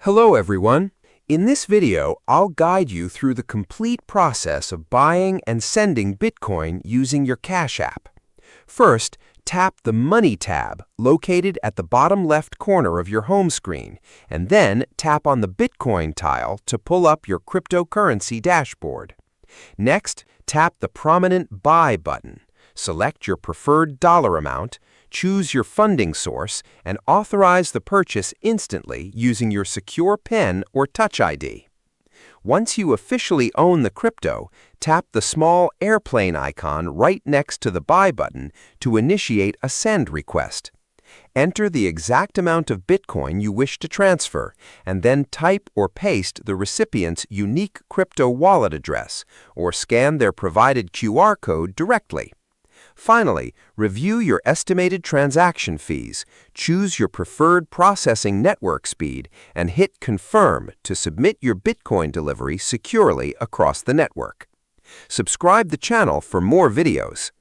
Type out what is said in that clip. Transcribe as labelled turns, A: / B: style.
A: Hello everyone. In this video, I'll guide you through the complete process of buying and sending Bitcoin using your Cash App. First, tap the Money tab located at the bottom left corner of your home screen, and then tap on the Bitcoin tile to pull up your cryptocurrency dashboard. Next, tap the prominent Buy button. Select your preferred dollar amount, choose your funding source, and authorize the purchase instantly using your secure PIN or Touch ID. Once you officially own the crypto, tap the small airplane icon right next to the Buy button to initiate a send request. Enter the exact amount of Bitcoin you wish to transfer, and then type or paste the recipient's unique crypto wallet address, or scan their provided QR code directly. Finally, review your estimated transaction fees, choose your preferred processing network speed, and hit Confirm to submit your Bitcoin delivery securely across the network. Subscribe the channel for more videos.